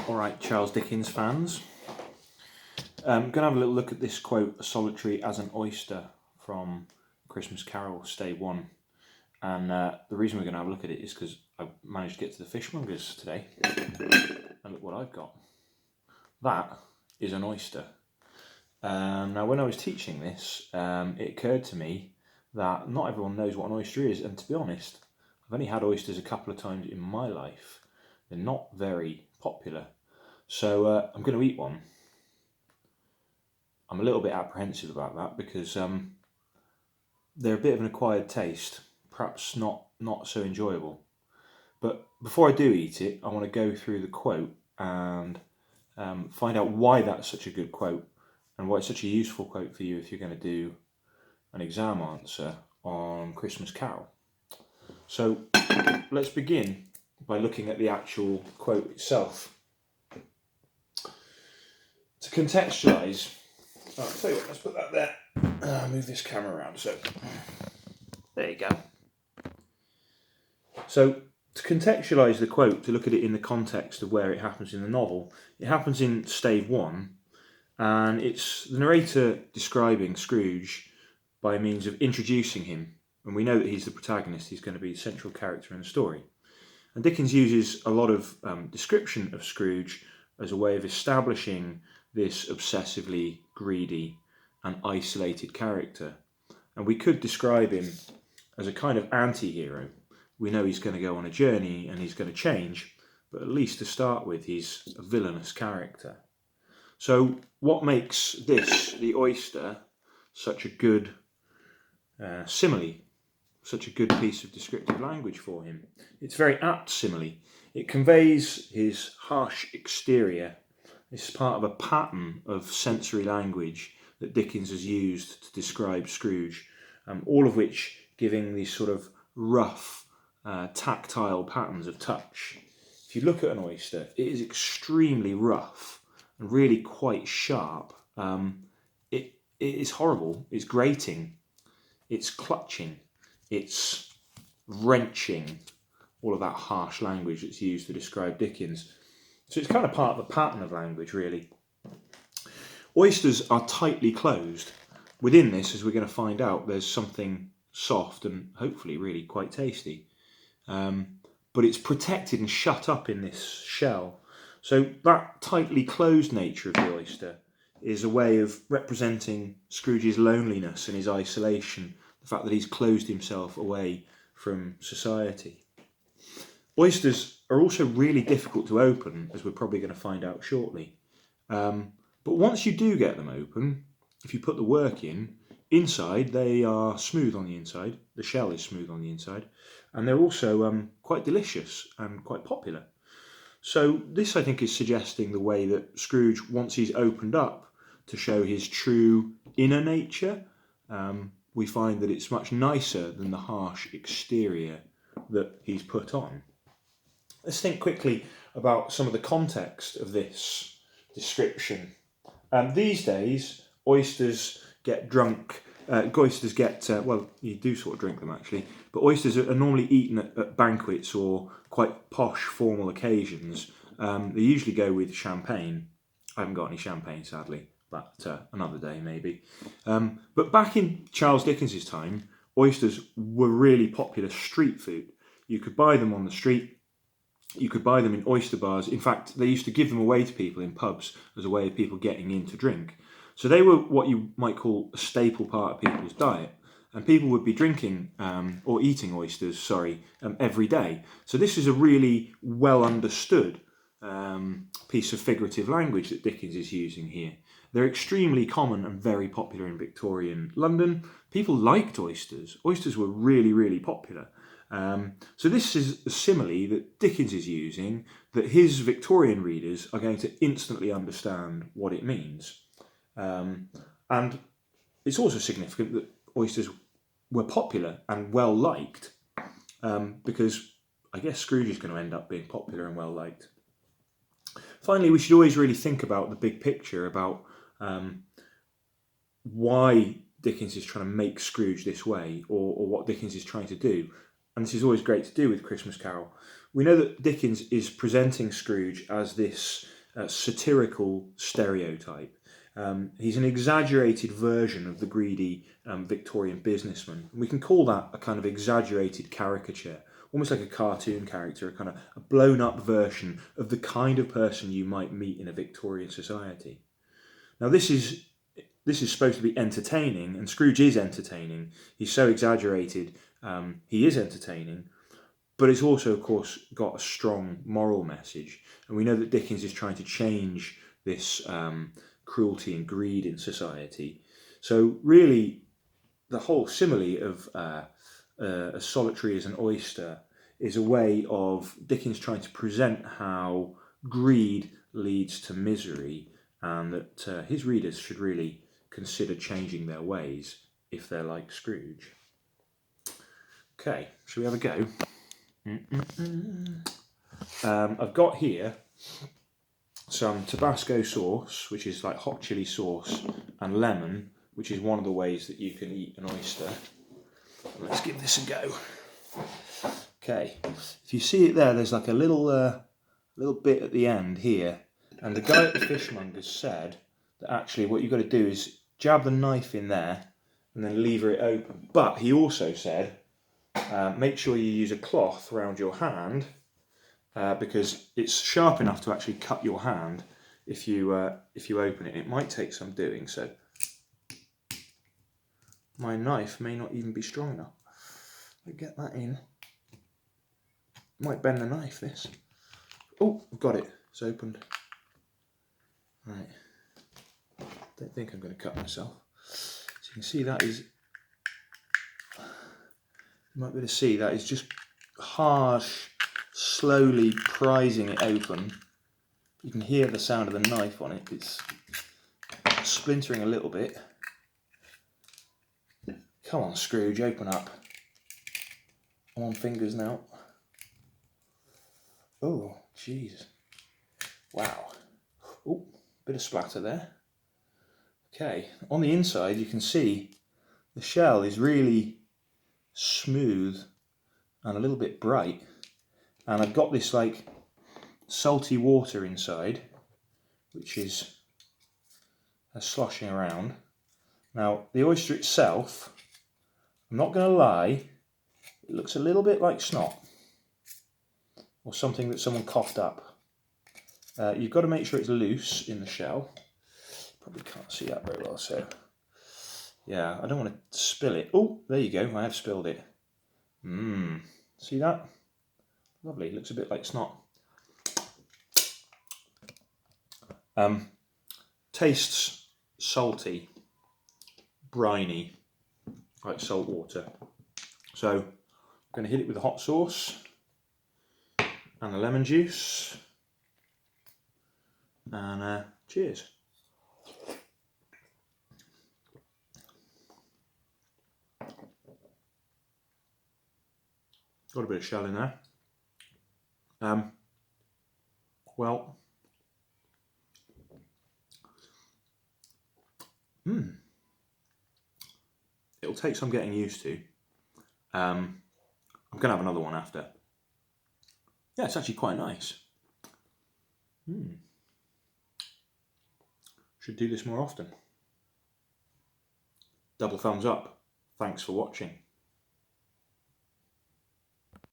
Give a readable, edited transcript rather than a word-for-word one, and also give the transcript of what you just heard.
Alright, Charles Dickens fans. I'm going to have a little look at this quote, "Solitary as an oyster," from Christmas Carol, Stave 1. And the reason we're going to have a look at it is because I managed to get to the fishmongers today. And look what I've got. That is an oyster. Now, when I was teaching this, it occurred to me that not everyone knows what an oyster is. And to be honest, I've only had oysters a couple of times in my life. They're not very popular. So I'm going to eat one. I'm a little bit apprehensive about that because they're a bit of an acquired taste, perhaps not so enjoyable. But before I do eat it, I want to go through the quote and find out why that's such a good quote and why it's such a useful quote for you if you're going to do an exam answer on Christmas Carol. So let's begin by looking at the actual quote itself. To contextualise, I'll tell you what, let's put that there. Move this camera around. So there you go. So to contextualise the quote, to look at it in the context of where it happens in the novel, it happens in Stave 1, and it's the narrator describing Scrooge by means of introducing him. And we know that he's the protagonist, he's going to be the central character in the story. And Dickens uses a lot of description of Scrooge as a way of establishing this obsessively greedy and isolated character. And we could describe him as a kind of anti-hero. We know he's going to go on a journey and he's going to change, but at least to start with, he's a villainous character. So what makes this, the oyster, such a good simile, such a good piece of descriptive language for him? It's very apt simile. It conveys his harsh exterior. This is part of a pattern of sensory language that Dickens has used to describe Scrooge, all of which giving these sort of rough, tactile patterns of touch. If you look at an oyster, it is extremely rough and really quite sharp. It is horrible, it's grating, it's clutching, it's wrenching, all of that harsh language that's used to describe Dickens. So it's kind of part of a pattern of language, really. Oysters are tightly closed. Within this, as we're going to find out, there's something soft and hopefully really quite tasty. But it's protected and shut up in this shell. So that tightly closed nature of the oyster is a way of representing Scrooge's loneliness and his isolation, the fact that he's closed himself away from society. Oysters are also really difficult to open, as we're probably going to find out shortly. But once you do get them open, if you put the work in, inside they are smooth on the inside, the shell is smooth on the inside, and they're also quite delicious and quite popular. So this, I think, is suggesting the way that Scrooge, once he's opened up to show his true inner nature, we find that it's much nicer than the harsh exterior that he's put on. Let's think quickly about some of the context of this description. These days, oysters get drunk. Well, you do sort of drink them actually, but oysters are normally eaten at banquets or quite posh formal occasions. They usually go with champagne. I haven't got any champagne, sadly, but another day maybe. But back in Charles Dickens's time, oysters were really popular street food. You could buy them on the street. You could buy them in oyster bars. In fact, they used to give them away to people in pubs as a way of people getting in to drink. So they were what you might call a staple part of people's diet. And people would be drinking or eating oysters, every day. So this is a really well understood piece of figurative language that Dickens is using here. They're extremely common and very popular in Victorian London. People liked oysters. Oysters were really, really popular. So this is a simile that Dickens is using that his Victorian readers are going to instantly understand what it means. And it's also significant that oysters were popular and well liked, because I guess Scrooge is going to end up being popular and well liked. Finally, we should always really think about the big picture, about why Dickens is trying to make Scrooge this way, or what Dickens is trying to do. And this is always great to do with Christmas Carol. We know that Dickens is presenting Scrooge as this satirical stereotype. He's an exaggerated version of the greedy Victorian businessman. We can call that a kind of exaggerated caricature, almost like a cartoon character, a kind of a blown up version of the kind of person you might meet in a Victorian society. Now this is supposed to be entertaining, and Scrooge is entertaining. He's so exaggerated, he is entertaining, but it's also, of course, got a strong moral message. And we know that Dickens is trying to change this cruelty and greed in society. So really, the whole simile of as solitary as an oyster is a way of Dickens trying to present how greed leads to misery, and that his readers should really consider changing their ways if they're like Scrooge. Okay, shall we have a go? I've got here some Tabasco sauce, which is like hot chili sauce, and lemon, which is one of the ways that you can eat an oyster. Let's give this a go. Okay, if you see it there, there's like a little bit at the end here, and the guy at the fishmonger said that actually what you've got to do is jab the knife in there and then lever it open. But he also said make sure you use a cloth around your hand because it's sharp enough to actually cut your hand if you open it. It might take some doing, so my knife may not even be strong enough. I get that in. Might bend the knife, this. Oh, I've got it. It's opened. Right. Don't think I'm going to cut myself. So you can see that is, you might be able to see that is just harsh, slowly prizing it open. You can hear the sound of the knife on it. It's splintering a little bit. Come on, Scrooge, open up. I'm on fingers now. Oh, jeez. Wow. Oh, bit of splatter there. Okay, on the inside you can see the shell is really smooth and a little bit bright. And I've got this like salty water inside, which is sloshing around. Now, the oyster itself, I'm not going to lie, it looks a little bit like snot, or something that someone coughed up. You've got to make sure it's loose in the shell. Probably can't see that very well, so yeah, I don't want to spill it. Oh, there you go, I have spilled it. See that? Lovely, looks a bit like snot. Tastes salty, briny, like salt water. So I'm going to hit it with the hot sauce and the lemon juice, and cheers. Got a bit of shell in there. Well, it'll take some getting used to. I'm going to have another one after. Yeah, it's actually quite nice. Should do this more often. Double thumbs up. Thanks for watching.